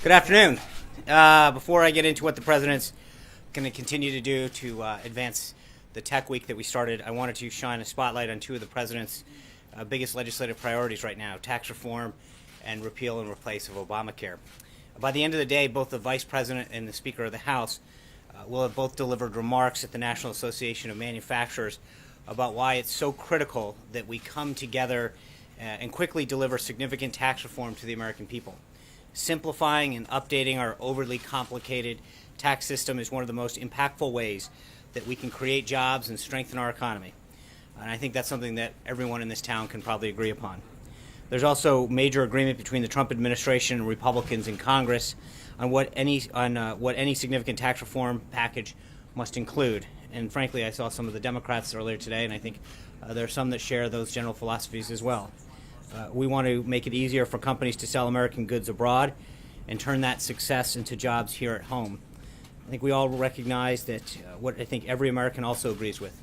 Good afternoon. Before I get into what the president's going to continue to do to advance the tech week that we started, I wanted to shine a spotlight on two of the president's biggest legislative priorities right now: tax reform and repeal and replace of Obamacare. By the end of the day, both the vice president and the Speaker of the House will have both delivered remarks at the National Association of Manufacturers about why it's so critical that we come together and quickly deliver significant tax reform to the American people. Simplifying and updating our overly complicated tax system is one of the most impactful ways that we can create jobs and strengthen our economy. And I think that's something that everyone in this town can probably agree upon. There's also major agreement between the Trump administration and Republicans in Congress on what any significant tax reform package must include. And frankly, I saw some of the Democrats earlier today, and I think there are some that share those general philosophies as well. We want to make it easier for companies to sell American goods abroad and turn that success into jobs here at home. I think we all recognize that what I think every American also agrees with,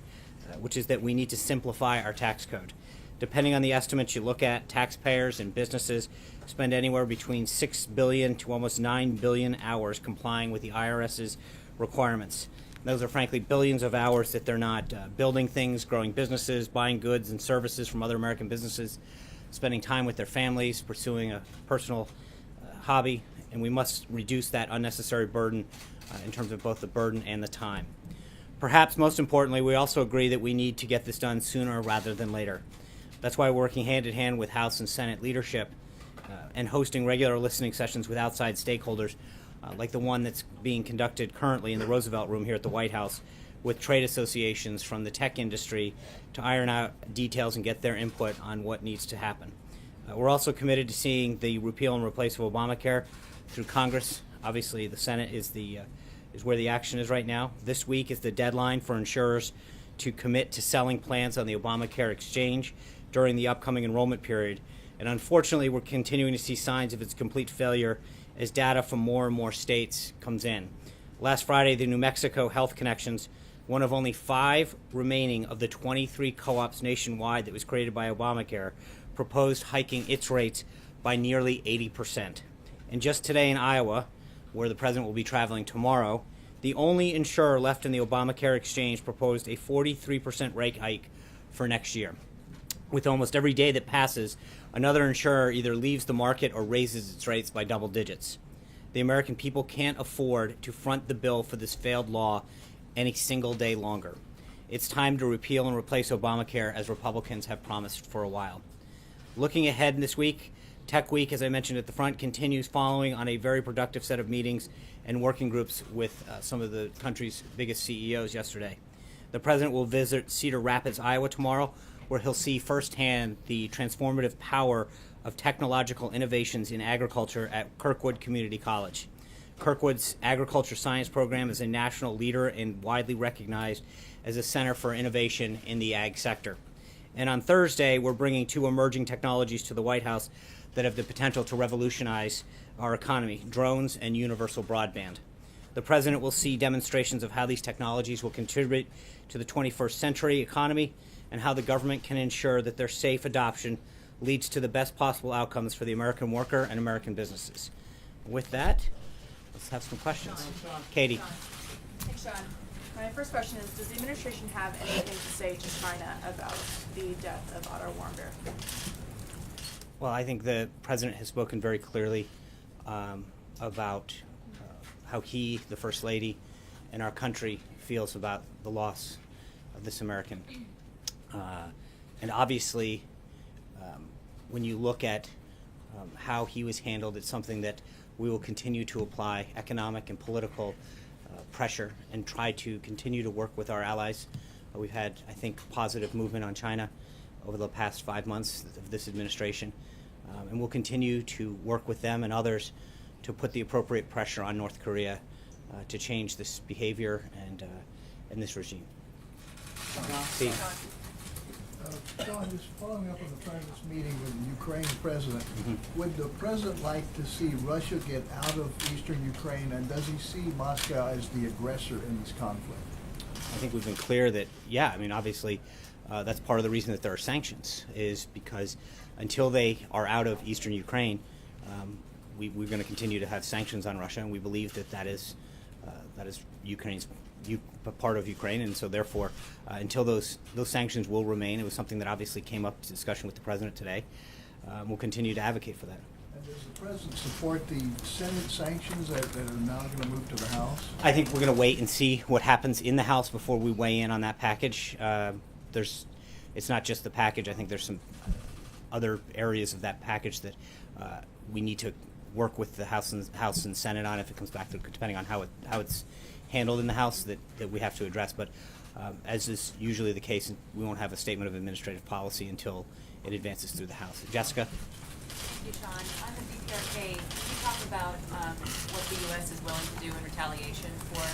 which is that we need to simplify our tax code. Depending on the estimates you look at, taxpayers and businesses spend anywhere between 6 billion to almost 9 billion hours complying with the IRS's requirements. Those are frankly billions of hours that they're not building things, growing businesses, buying goods and services from other American businesses, spending time with their families, pursuing a personal hobby, and we must reduce that unnecessary burden in terms of both the burden and the time. Perhaps most importantly, we also agree that we need to get this done sooner rather than later. That's why we're working hand in hand with House and Senate leadership and hosting regular listening sessions with outside stakeholders like the one that's being conducted currently in the Roosevelt Room here at the White House with trade associations from the tech industry to iron out details and get their input on what needs to happen. We're also committed to seeing the repeal and replace of Obamacare through Congress. Obviously, the Senate is where the action is right now. This week is the deadline for insurers to commit to selling plans on the Obamacare exchange during the upcoming enrollment period. And unfortunately, we're continuing to see signs of its complete failure as data from more and more states comes in. Last Friday, the New Mexico Health Connections, one of only 5 remaining of the 23 co-ops nationwide that was created by Obamacare, proposed hiking its rates by nearly 80%. And just today in Iowa, where the president will be traveling tomorrow, the only insurer left in the Obamacare exchange proposed a 43% rate hike for next year. With almost every day that passes, another insurer either leaves the market or raises its rates by double digits. The American people can't afford to front the bill for this failed law any single day longer. It's time to repeal and replace Obamacare, as Republicans have promised for a while. Looking ahead this week, Tech Week, as I mentioned at the front, continues following on a very productive set of meetings and working groups with some of the country's biggest CEOs yesterday. The president will visit Cedar Rapids, Iowa tomorrow, where he'll see firsthand the transformative power of technological innovations in agriculture at Kirkwood Community College. Kirkwood's agriculture science program is a national leader and widely recognized as a center for innovation in the ag sector. And on Thursday, we're bringing 2 emerging technologies to the White House that have the potential to revolutionize our economy: drones and universal broadband. The president will see demonstrations of how these technologies will contribute to the 21st century economy and how the government can ensure that their safe adoption leads to the best possible outcomes for the American worker and American businesses. With that, let's have some questions. Katie. Thanks, Sean. My first question is, does the administration have anything to say to China about the death of Otto Warmbier? Well, I think the president has spoken very clearly about how he, the First Lady, and our country feels about the loss of this American. And obviously, when you look at how he was handled, it's something that we will continue to apply economic and political pressure and try to continue to work with our allies. We've had, I think, positive movement on China over the past 5 months of this administration, and we'll continue to work with them and others to put the appropriate pressure on North Korea to change this behavior and this regime. Steve. John, just following up on the president's meeting with the Ukraine president, would the president like to see Russia get out of eastern Ukraine, and does he see Moscow as the aggressor in this conflict? I think we've been clear that, yeah, I mean, obviously, that's part of the reason that there are sanctions, is because until they are out of eastern Ukraine, we're going to continue to have sanctions on Russia, and we believe that is Ukraine's part of Ukraine, and so therefore, until those sanctions will remain, it was something that obviously came up to discussion with the president today. We'll continue to advocate for that. And does the president support the Senate sanctions that are now going to move to the House? I think we're going to wait and see what happens in the House before we weigh in on that package. It's not just the package. I think there's some other areas of that package that we need to work with the House and Senate on if it comes back to, depending on how it's handled in the House, that we have to address. But as is usually the case, we won't have a statement of administrative policy until it advances through the House. Jessica? Thank you, Sean. On the DPRK, can you talk about what the U.S. is willing to do in retaliation for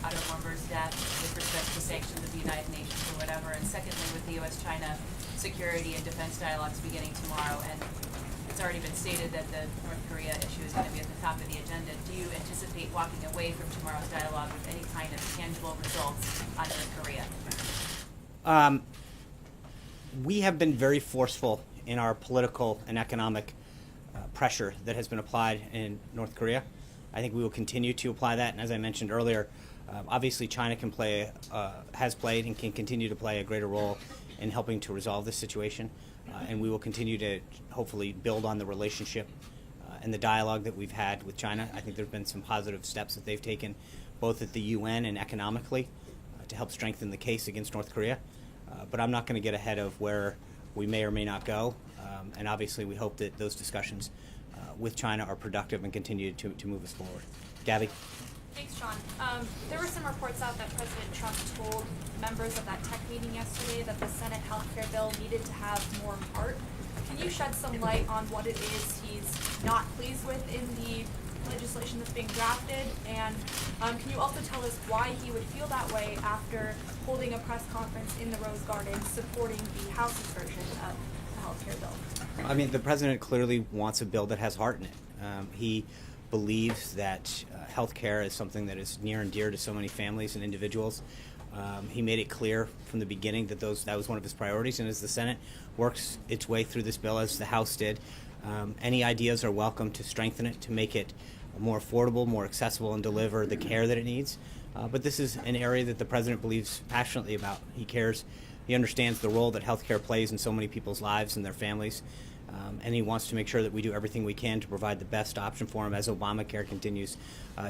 Otto Warmberg's death with respect to sanctions of the United Nations or whatever? And secondly, with the U.S.-China security and defense dialogues beginning tomorrow, and it's already been stated that the North Korea issue is going to be at the top of the agenda, do you anticipate walking away from tomorrow's dialogue with any kind of tangible results on North Korea? We have been very forceful in our political and economic pressure that has been applied in North Korea. I think we will continue to apply that, and as I mentioned earlier, obviously China has played and can continue to play a greater role in helping to resolve this situation, and we will continue to hopefully build on the relationship and the dialogue that we've had with China. I think there have been some positive steps that they've taken, both at the UN and economically, to help strengthen the case against North Korea. But I'm not going to get ahead of where we may or may not go, and obviously we hope that those discussions with China are productive and continue to move us forward. Gabby? Thanks, Sean. There were some reports out that President Trump told members of that tech meeting yesterday that the Senate healthcare bill needed to have more heart. Can you shed some light on what it is he's not pleased with in the legislation that's being drafted? And can you also tell us why he would feel that way after holding a press conference in the Rose Garden supporting the House's version of the healthcare bill? I mean, the president clearly wants a bill that has heart in it. He believes that health care is something that is near and dear to so many families and individuals. He made it clear from the beginning that that was one of his priorities, and as the Senate works its way through this bill, as the House did, any ideas are welcome to strengthen it, to make it more affordable, more accessible, and deliver the care that it needs. But this is an area that the president believes passionately about. He cares. He understands the role that healthcare plays in so many people's lives and their families, and he wants to make sure that we do everything we can to provide the best option for him as Obamacare continues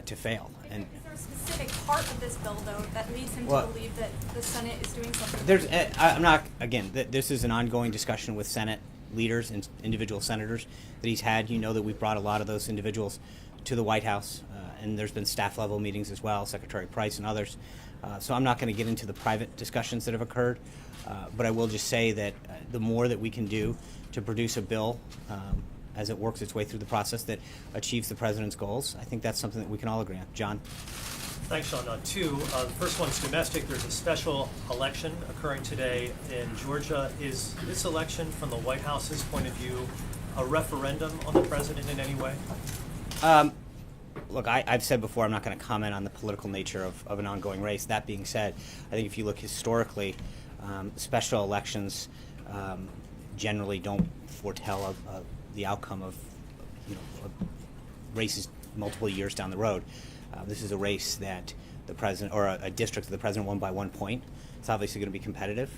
to fail. And is there a specific part of this bill, though, that leads him to believe that the Senate is doing something? I'm not, again, this is an ongoing discussion with Senate leaders and individual senators that he's had. You know that we've brought a lot of those individuals to the White House, and there's been staff level meetings as well, Secretary Price and others. So I'm not going to get into the private discussions that have occurred, but I will just say that the more that we can do to produce a bill as it works its way through the process that achieves the president's goals, I think that's something that we can all agree on. John? Thanks, Sean. Two. The first one's domestic. There's a special election occurring today in Georgia. Is this election, from the White House's point of view, a referendum on the president in any way? Look, I've said before I'm not going to comment on the political nature of an ongoing race. That being said, I think if you look historically, special elections generally don't foretell the outcome of races multiple years down the road. This is a race that the president, or a district that the president won by 1 point. It's obviously going to be competitive,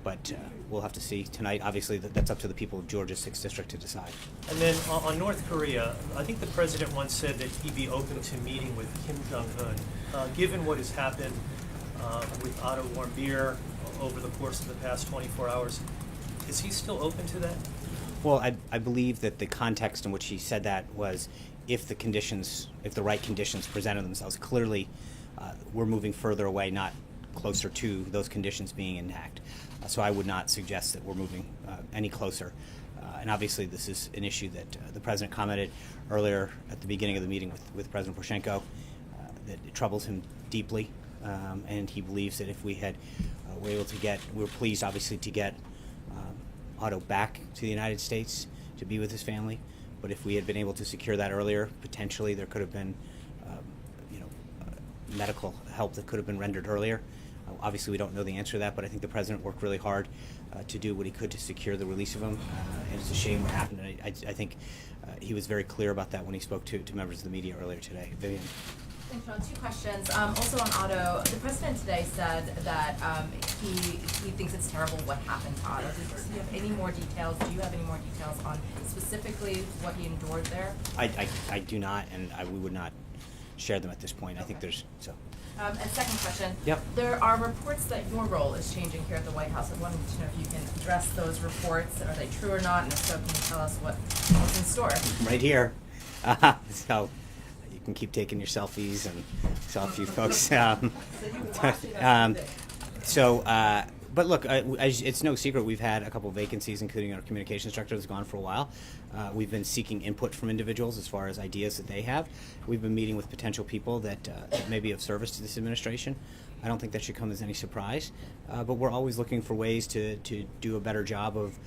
but we'll have to see tonight. Obviously, that's up to the people of Georgia's 6th district to decide. And then on North Korea, I think the president once said that he'd be open to meeting with Kim Jong-un. Given what has happened with Otto Warmbier over the course of the past 24 hours, is he still open to that? Well, I believe that the context in which he said that was if the right conditions presented themselves. Clearly, we're moving further away, not closer to those conditions being intact. So I would not suggest that we're moving any closer. And obviously, this is an issue that the president commented earlier at the beginning of the meeting with President Poroshenko, that it troubles him deeply, and he believes that if we were pleased, obviously, to get Otto back to the United States to be with his family. But if we had been able to secure that earlier, potentially there could have been medical help that could have been rendered earlier. Obviously, we don't know the answer to that, but I think the president worked really hard to do what he could to secure the release of him. And it's a shame what happened. And I think he was very clear about that when he spoke to members of the media earlier today. Vivian. Thanks, Sean. Two questions. Also on Otto, the president today said that he thinks it's terrible what happened to Otto. Does he have any more details? Do you have any more details on specifically what he endured there? I do not, and we would not share them at this point. I think there's so. And second question. Yep. There are reports that your role is changing here at the White House. I wanted to know if you can address those reports. Are they true or not? And if so, can you tell us what's in store? Right here. So you can keep taking your selfies and selfie you folks. But look, it's no secret we've had a couple of vacancies, including our communications director that's gone for a while. We've been seeking input from individuals as far as ideas that they have. We've been meeting with potential people that may be of service to this administration. I don't think that should come as any surprise, but we're always looking for ways to do a better job of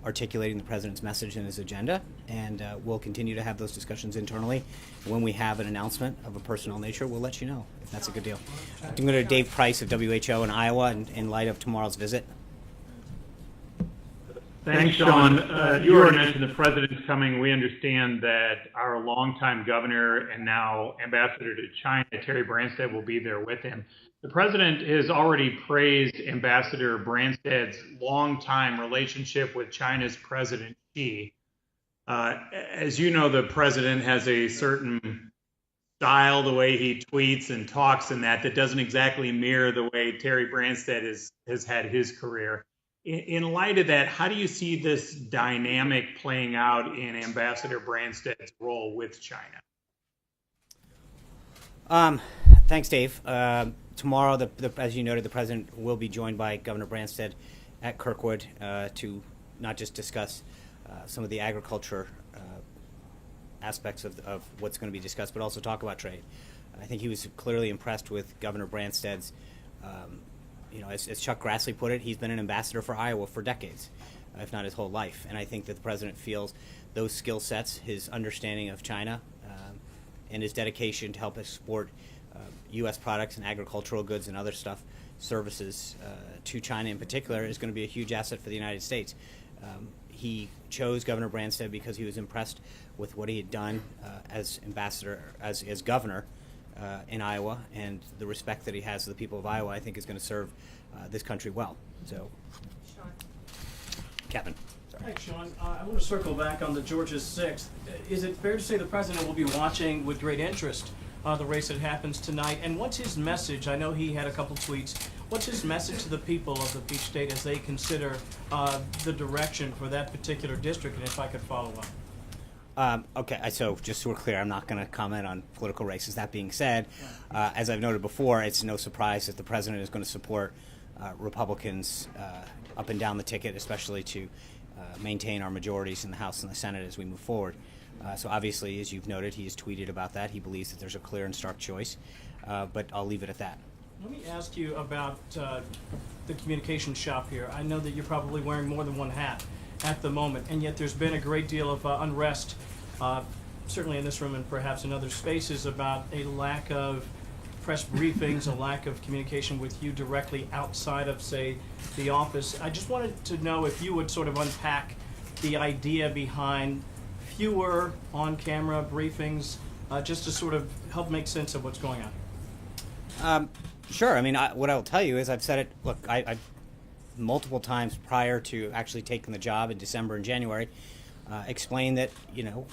articulating the president's message and his agenda, and we'll continue to have those discussions internally. When we have an announcement of a personnel nature, we'll let you know if that's a good deal. I'm going to go to Dave Price of WHO in Iowa in light of tomorrow's visit. Thanks, Sean. You already mentioned the president's coming. We understand that our longtime governor and now ambassador to China, Terry Branstad, will be there with him. The president has already praised Ambassador Branstad's longtime relationship with China's President Xi. As you know, the president has a certain style, the way he tweets and talks and that doesn't exactly mirror the way Terry Branstad has had his career. In light of that, how do you see this dynamic playing out in Ambassador Branstad's role with China? Thanks, Dave. Tomorrow, as you noted, the president will be joined by Governor Branstad at Kirkwood to not just discuss some of the agriculture aspects of what's going to be discussed, but also talk about trade. I think he was clearly impressed with Governor Branstad's, as Chuck Grassley put it, he's been an ambassador for Iowa for decades, if not his whole life. And I think that the president feels those skill sets, his understanding of China, and his dedication to help export U.S. products and agricultural goods and other stuff, services to China in particular, is going to be a huge asset for the United States. He chose Governor Branstad because he was impressed with what he had done as ambassador, as governor in Iowa, and the respect that he has for the people of Iowa, I think, is going to serve this country well. So, Sean. Kevin. Thanks, Sean. I want to circle back on the Georgia 6th. Is it fair to say the president will be watching with great interest the race that happens tonight? And what's his message? I know he had a couple tweets. What's his message to the people of the Peach State as they consider the direction for that particular district? And if I could follow up. Okay, so just so we're clear, I'm not going to comment on political races. That being said, as I've noted before, it's no surprise that the president is going to support Republicans up and down the ticket, especially to maintain our majorities in the House and the Senate as we move forward. So obviously, as you've noted, he has tweeted about that. He believes that there's a clear and stark choice, but I'll leave it at that. Let me ask you about the communication shop here. I know that you're probably wearing more than one hat at the moment, and yet there's been a great deal of unrest, certainly in this room and perhaps in other spaces, about a lack of press briefings, a lack of communication with you directly outside of, say, the office. I just wanted to know if you would sort of unpack the idea behind fewer on-camera briefings, just to sort of help make sense of what's going on. Sure. I mean, what I'll tell you is I've said it, look, I've multiple times prior to actually taking the job in December and January, explained that,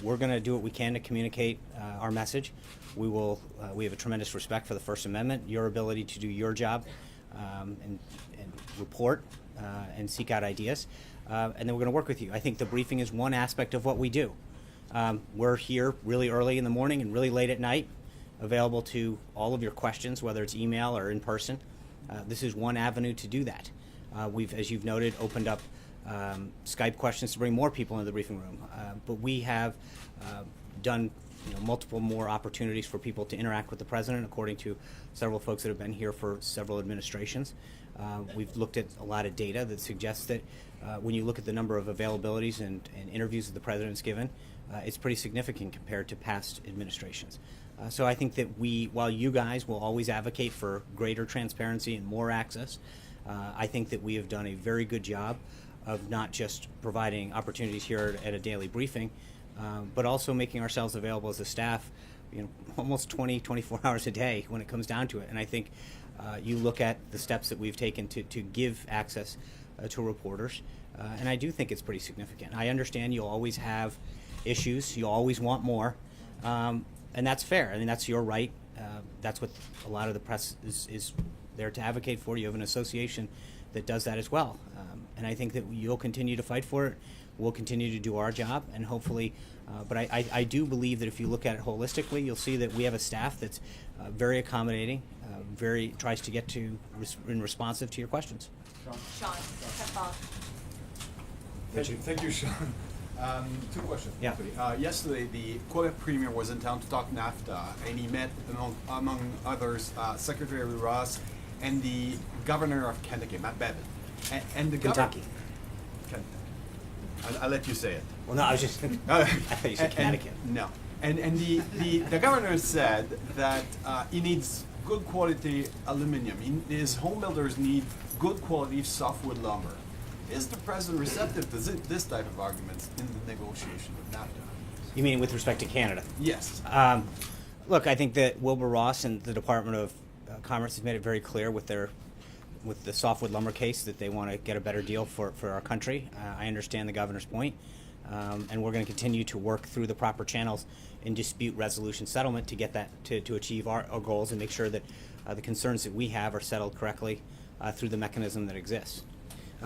we're going to do what we can to communicate our message. We have a tremendous respect for the First Amendment, your ability to do your job and report and seek out ideas. And then we're going to work with you. I think the briefing is one aspect of what we do. We're here really early in the morning and really late at night, available to all of your questions, whether it's email or in person. This is one avenue to do that. We've, as you've noted, opened up Skype questions to bring more people into the briefing room. But we have done multiple more opportunities for people to interact with the president, according to several folks that have been here for several administrations. We've looked at a lot of data that suggests that when you look at the number of availabilities and interviews that the president's given, it's pretty significant compared to past administrations. So I think that while you guys will always advocate for greater transparency and more access, I think that we have done a very good job of not just providing opportunities here at a daily briefing, but also making ourselves available as a staff, almost 24 hours a day when it comes down to it. And I think you look at the steps that we've taken to give access to reporters, and I do think it's pretty significant. I understand you'll always have issues, you'll always want more, and that's fair. I mean, that's your right. That's what a lot of the press is there to advocate for. You have an association that does that as well. And I think that you'll continue to fight for it. We'll continue to do our job, and hopefully, but I do believe that if you look at it holistically, you'll see that we have a staff that's very accommodating, tries to get to and responsive to your questions. Sean, Bob. Thank you, Sean. Two questions. Yeah. Actually. Yesterday, the Quebec Premier was in town to talk NAFTA, and he met, among others, Secretary Ross and the Governor of Kentucky, Matt Bevin. And the Kentucky. I'll let you say it. Well, no, I was just. I thought you said Connecticut. No. And the governor said that he needs good quality aluminum. His home builders need good quality softwood lumber. Is the president receptive to this type of arguments in the negotiation with NAFTA? You mean with respect to Canada? Yes. Look, I think that Wilbur Ross and the Department of Commerce has made it very clear with the softwood lumber case that they want to get a better deal for our country. I understand the governor's point, and we're going to continue to work through the proper channels in dispute resolution settlement to get that to achieve our goals and make sure that the concerns that we have are settled correctly through the mechanism that exists.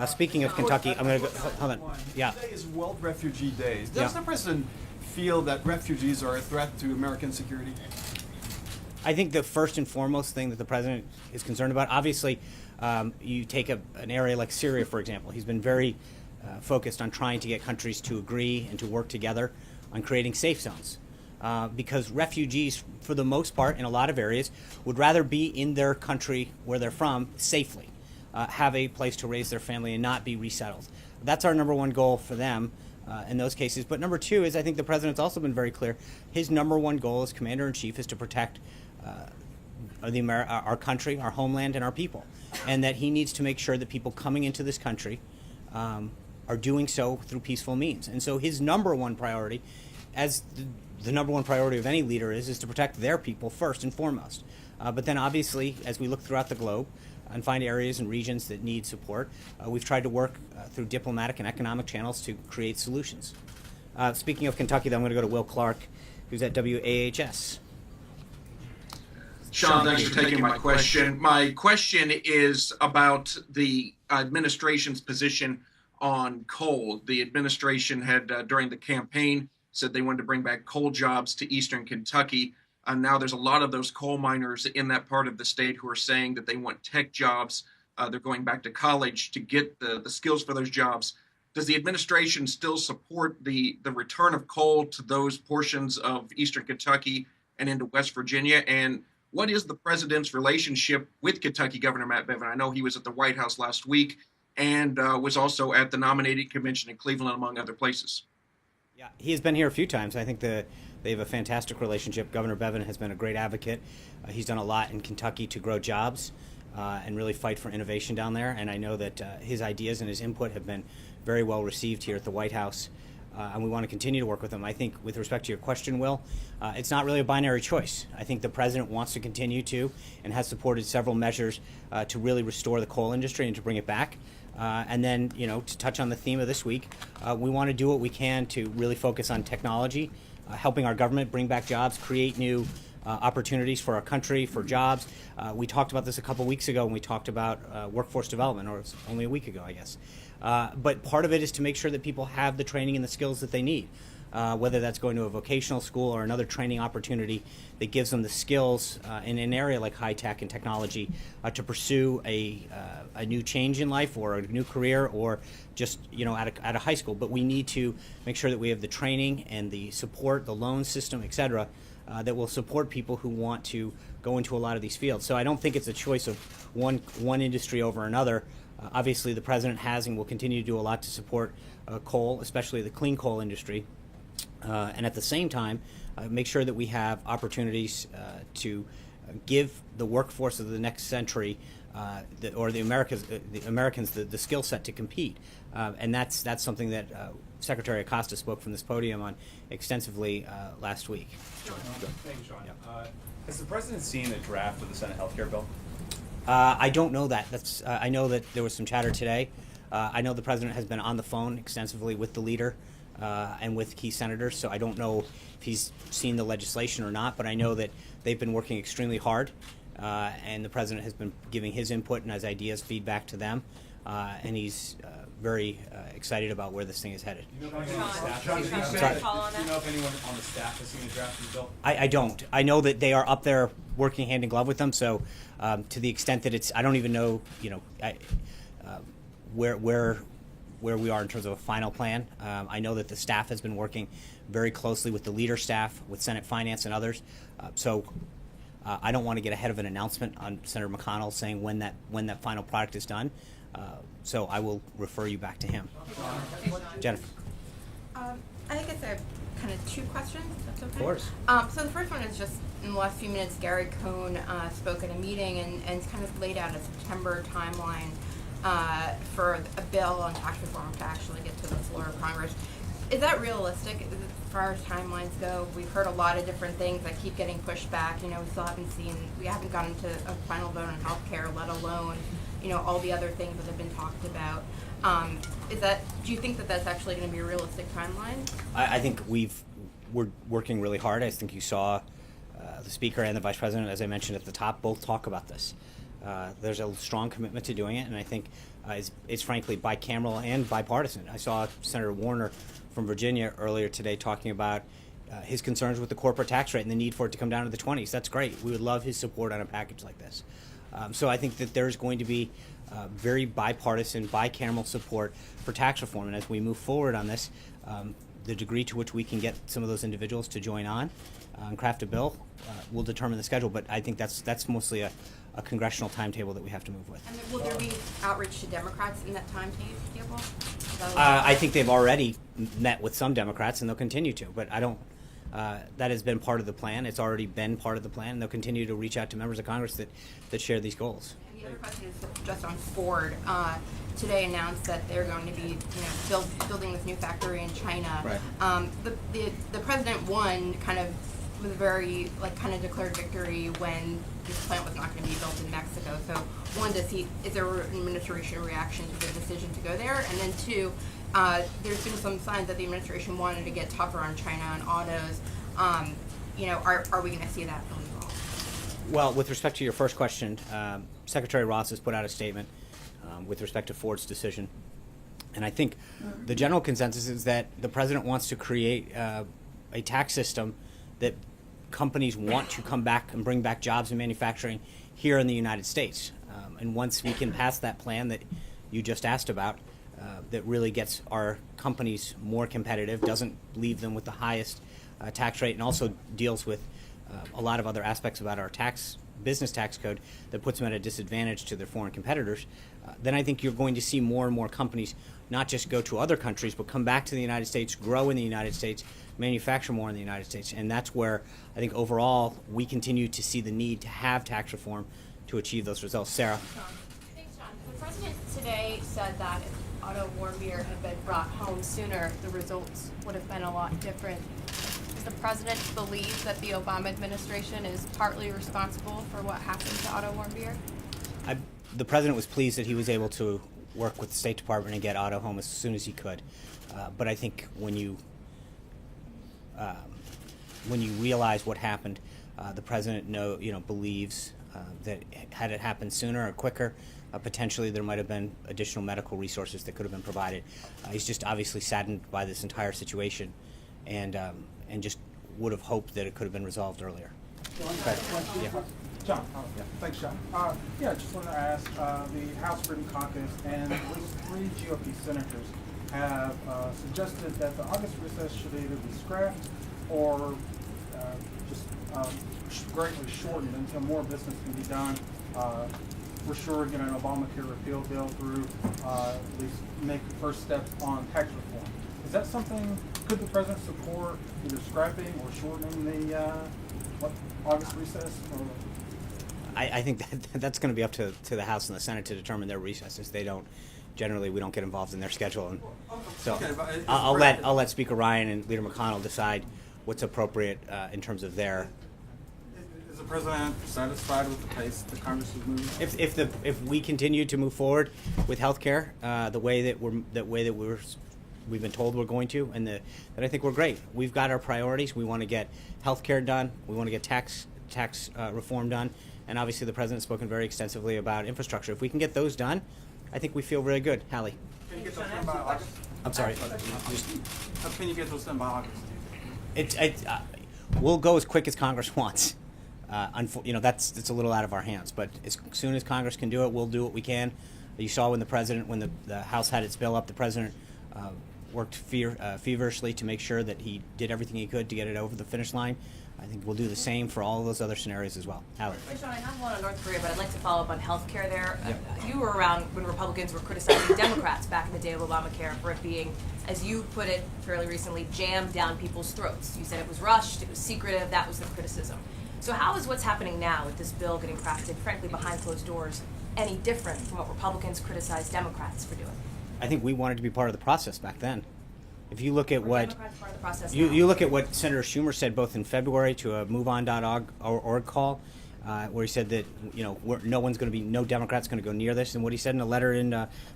Speaking of Kentucky, I'm going to go. Hold on. Yeah. Today is World Refugee Day. Does the president feel that refugees are a threat to American security? I think the first and foremost thing that the president is concerned about, obviously, you take an area like Syria, for example. He's been very focused on trying to get countries to agree and to work together on creating safe zones. Because refugees, for the most part, in a lot of areas, would rather be in their country where they're from safely, have a place to raise their family and not be resettled. That's our number one goal for them in those cases. But number two is I think the president's also been very clear. His number one goal as commander-in-chief is to protect our country, our homeland, and our people. And that he needs to make sure that people coming into this country are doing so through peaceful means. And so his number one priority, as the number one priority of any leader is to protect their people first and foremost. But then obviously, as we look throughout the globe and find areas and regions that need support, we've tried to work through diplomatic and economic channels to create solutions. Speaking of Kentucky, though, I'm going to go to Will Clark, who's at WAHS. Sean, thanks for taking my question. My question is about the administration's position on coal. The administration had, during the campaign, said they wanted to bring back coal jobs to eastern Kentucky. Now there's a lot of those coal miners in that part of the state who are saying that they want tech jobs. They're going back to college to get the skills for those jobs. Does the administration still support the return of coal to those portions of eastern Kentucky and into West Virginia? And what is the president's relationship with Kentucky Governor Matt Bevin? I know he was at the White House last week and was also at the nominating convention in Cleveland, among other places. Yeah, he has been here a few times. I think they have a fantastic relationship. Governor Bevin has been a great advocate. He's done a lot in Kentucky to grow jobs and really fight for innovation down there. And I know that his ideas and his input have been very well received here at the White House. And we want to continue to work with him. I think with respect to your question, Will, it's not really a binary choice. I think the president wants to continue to and has supported several measures to really restore the coal industry and to bring it back. And then, to touch on the theme of this week, we want to do what we can to really focus on technology, helping our government bring back jobs, create new opportunities for our country, for jobs. We talked about this a couple weeks ago when we talked about workforce development, or it was only a week ago, I guess. But part of it is to make sure that people have the training and the skills that they need, whether that's going to a vocational school or another training opportunity that gives them the skills in an area like high tech and technology to pursue a new change in life or a new career or just at a high school. But we need to make sure that we have the training and the support, the loan system, et cetera, that will support people who want to go into a lot of these fields. So I don't think it's a choice of one industry over another. Obviously, the president has and will continue to do a lot to support coal, especially the clean coal industry. And at the same time, make sure that we have opportunities to give the workforce of the next century the Americans the skill set to compete. And that's something that Secretary Acosta spoke from this podium on extensively last week. Thank you, Sean. Has the president seen the draft of the Senate health care bill? I don't know that. I know that there was some chatter today. I know the president has been on the phone extensively with the leader and with key senators, so I don't know if he's seen the legislation or not, but I know that they've been working extremely hard, and the president has been giving his input and his ideas, feedback to them, and he's very excited about where this thing is headed. Do you know if anyone on the staff has seen the draft of the bill? I don't. I know that they are up there working hand in glove with them, so to the extent that it's, I don't even know, where we are in terms of a final plan. I know that the staff has been working very closely with the leader staff, with Senate Finance and others. So I don't want to get ahead of an announcement on Senator McConnell saying when that final product is done. So I will refer you back to him. Jennifer. I guess I have kind of two questions, if that's okay? Of course. So the first one is just in the last few minutes, Gary Cohn spoke at a meeting and kind of laid out a September timeline for a bill on tax reform to actually get to the floor of Congress. Is that realistic as far as timelines go? We've heard a lot of different things that keep getting pushed back. We still we haven't gotten to a final vote on health care, let alone, all the other things that have been talked about. Do you think that that's actually going to be a realistic timeline? I think we're working really hard. I think you saw the Speaker and the Vice President, as I mentioned at the top, both talk about this. There's a strong commitment to doing it, and I think it's frankly bicameral and bipartisan. I saw Senator Warner from Virginia earlier today talking about his concerns with the corporate tax rate and the need for it to come down to the 20s. That's great. We would love his support on a package like this. So I think that there's going to be very bipartisan, bicameral support for tax reform, and as we move forward on this, the degree to which we can get some of those individuals to join on and craft a bill will determine the schedule, but I think that's mostly a congressional timetable that we have to move with. And will there be outreach to Democrats in that timetable? I think they've already met with some Democrats, and they'll continue to, but I don't. That has been part of the plan. It's already been part of the plan, and they'll continue to reach out to members of Congress that share these goals. And the other question is just on Ford. Today announced that they're going to be, building this new factory in China. Right. The president won kind of with a very kind of declared victory when this plant was not going to be built in Mexico. So one, is there an administration reaction to the decision to go there? And then two, there's been some signs that the administration wanted to get tougher on China and autos. Are we going to see that from you all? Well, with respect to your first question, Secretary Ross has put out a statement with respect to Ford's decision. And I think the general consensus is that the president wants to create a tax system that companies want to come back and bring back jobs and manufacturing here in the United States. And once we can pass that plan that you just asked about, that really gets our companies more competitive, doesn't leave them with the highest tax rate, and also deals with a lot of other aspects about our business tax code that puts them at a disadvantage to their foreign competitors, then I think you're going to see more and more companies not just go to other countries, but come back to the United States, grow in the United States, manufacture more in the United States. And that's where I think overall we continue to see the need to have tax reform to achieve those results. Sarah? Thanks, John. The president today said that if Otto Warmbier had been brought home sooner, the results would have been a lot different. Does the president believe that the Obama administration is partly responsible for what happened to Otto Warmbier? The president was pleased that he was able to work with the State Department and get Otto home as soon as he could. But I think when you realize what happened, the president believes that had it happened sooner or quicker, potentially there might have been additional medical resources that could have been provided. He's just obviously saddened by this entire situation, and just would have hoped that it could have been resolved earlier. John, thanks, John. Just wanted to ask, the House Freedom Caucus and at least 3 GOP senators have suggested that the August recess should either be scrapped or greatly shortened until more business can be done. For sure, get an Obamacare repeal bill through, at least make the first steps on tax reform. Is that something, could the president support either scrapping or shortening the, August recess? Or? I think that's going to be up to the House and the Senate to determine their recesses. They don't, generally, we don't get involved in their schedule. And so Okay, but it's I'll let Speaker Ryan and Leader McConnell decide what's appropriate in terms of their. Is the president satisfied with the pace that Congress is moving? If we continue to move forward with healthcare the way that we've been told we're going to, and that I think we're great. We've got our priorities. We want to get healthcare done. We want to get tax reform done, and obviously the president's spoken very extensively about infrastructure. If we can get those done, I think we feel really good. Hallie. Can you get those done by August? I'm sorry. How can you get those done by August? We'll go as quick as Congress wants. That's a little out of our hands. But as soon as Congress can do it, we'll do what we can. You saw when the House had its bill up, the president worked feverishly to make sure that he did everything he could to get it over the finish line. I think we'll do the same for all of those other scenarios as well. Hallie. Sean, I have one on North Korea, but I'd like to follow up on healthcare there. Yep. You were around when Republicans were criticizing Democrats back in the day of Obamacare for it being, as you put it fairly recently, jammed down people's throats. You said it was rushed, it was secretive, that was the criticism. So how is what's happening now with this bill getting crafted, frankly, behind closed doors, any different from what Republicans criticized Democrats for doing? I think we wanted to be part of the process back then. If you look at what Democrats part of the process you now? look at what Senator Schumer said both in February to a MoveOn.org call, where he said that no Democrats going to go near this, and what he said in a letter in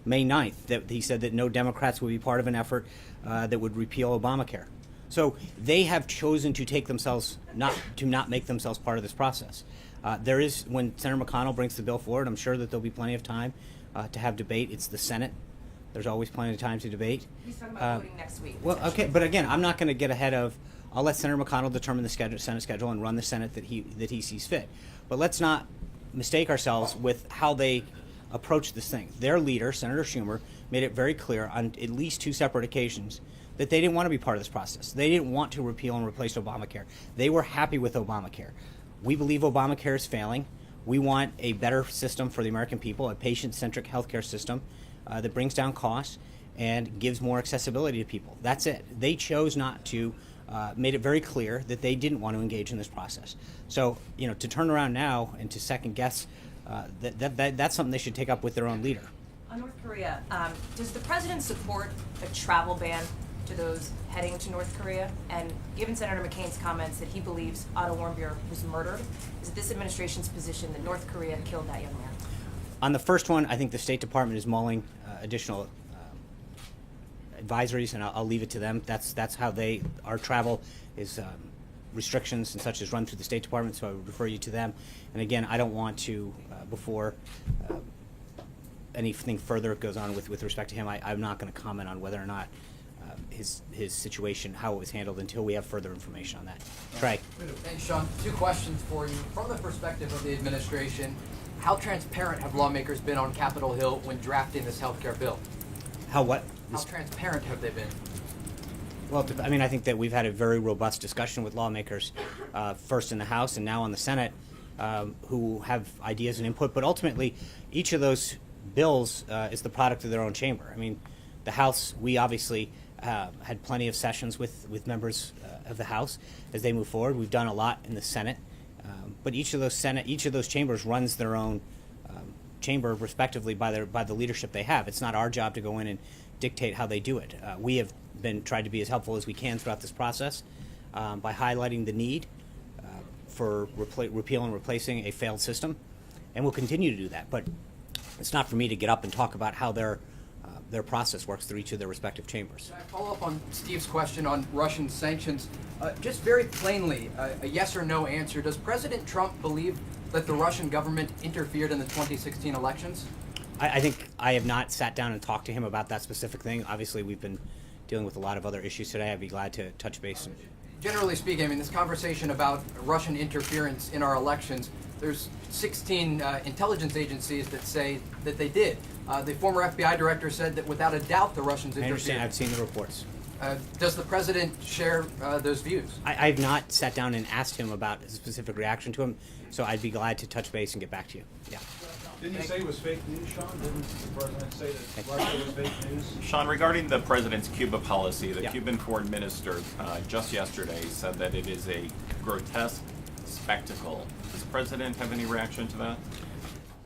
May 9th, that he said that no Democrats would be part of an effort that would repeal Obamacare. So they have chosen to take themselves not make themselves part of this process. When Senator McConnell brings the bill forward, I'm sure that there'll be plenty of time to have debate. It's the Senate. There's always plenty of time to debate. He's talking about voting next week. Well, okay, but again, I'm not going to get ahead of. I'll let Senator McConnell determine the Senate schedule and run the Senate that he sees fit. But let's not mistake ourselves with how they approach this thing. Their leader, Senator Schumer, made it very clear on at least 2 separate occasions that they didn't want to be part of this process. They didn't want to repeal and replace Obamacare. They were happy with Obamacare. We believe Obamacare is failing. We want a better system for the American people, a patient-centric healthcare system that brings down costs and gives more accessibility to people. That's it. They chose not to, made it very clear that they didn't want to engage in this process. So, to turn around now and to second guess, that's something they should take up with their own leader. On North Korea, does the president support a travel ban to those heading to North Korea? And given Senator McCain's comments that he believes Otto Warmbier was murdered, is it this administration's position that North Korea killed that young man? On the first one, I think the State Department is mulling additional advisories, and I'll leave it to them. That's how our travel is restrictions and such is run through the State Department, so I would refer you to them. And again, I don't want to, before anything further goes on with respect to him, I'm not going to comment on whether or not his situation, how it was handled, until we have further information on that. Trey. Thanks, Sean. 2 questions for you. From the perspective of the administration, how transparent have lawmakers been on Capitol Hill when drafting this health care bill? How transparent have they been? Well, I think that we've had a very robust discussion with lawmakers, first in the House and now on the Senate, who have ideas and input. But ultimately, each of those bills is the product of their own chamber. The House, we obviously had plenty of sessions with members of the House as they move forward. We've done a lot in the Senate. But each of those chambers runs their own chamber respectively by the leadership they have. It's not our job to go in and dictate how they do it. We have tried to be as helpful as we can throughout this process by highlighting the need for repeal and replacing a failed system, and we'll continue to do that. But it's not for me to get up and talk about how their process works through each of their respective chambers. Can I follow up on Steve's question on Russian sanctions? Just very plainly, a yes or no answer. Does President Trump believe that the Russian government interfered in the 2016 elections? I think I have not sat down and talked to him about that specific thing. Obviously, we've been dealing with a lot of other issues today. I'd be glad to touch base. Generally speaking, this conversation about Russian interference in our elections, there's 16 intelligence agencies that say that they did. The former FBI director said that without a doubt the Russians interfered. I understand. I've seen the reports. Does the president share those views? I've not sat down and asked him about a specific reaction to him, so I'd be glad to touch base and get back to you. Yeah. Didn't you say it was fake news, Sean? Didn't the president say that Russia was fake news? Sean, regarding the president's Cuba policy, the Yeah. Cuban foreign minister just yesterday said that it is a grotesque spectacle. Does the president have any reaction to that?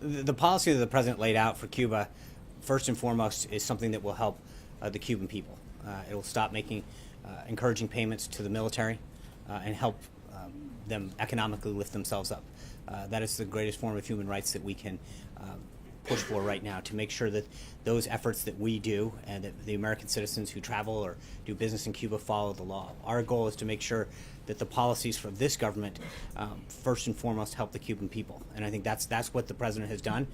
The policy that the president laid out for Cuba, first and foremost, is something that will help the Cuban people. It will stop encouraging payments to the military and help them economically lift themselves up. That is the greatest form of human rights that we can push for right now, to make sure that those efforts that we do and that the American citizens who travel or do business in Cuba follow the law. Our goal is to make sure that the policies from this government first and foremost help the Cuban people. And I think that's what the president has done,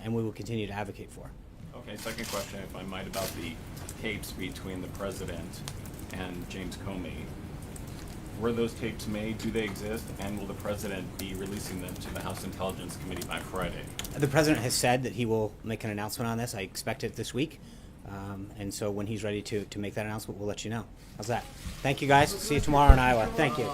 and we will continue to advocate for. Okay, second question, if I might, about the tapes between the president and James Comey. Were those tapes made? Do they exist? And will the president be releasing them to the House Intelligence Committee by Friday? The president has said that he will make an announcement on this. I expect it this week. And so when he's ready to make that announcement, we'll let you know. How's that? Thank you, guys. See you tomorrow in Iowa. Thank you.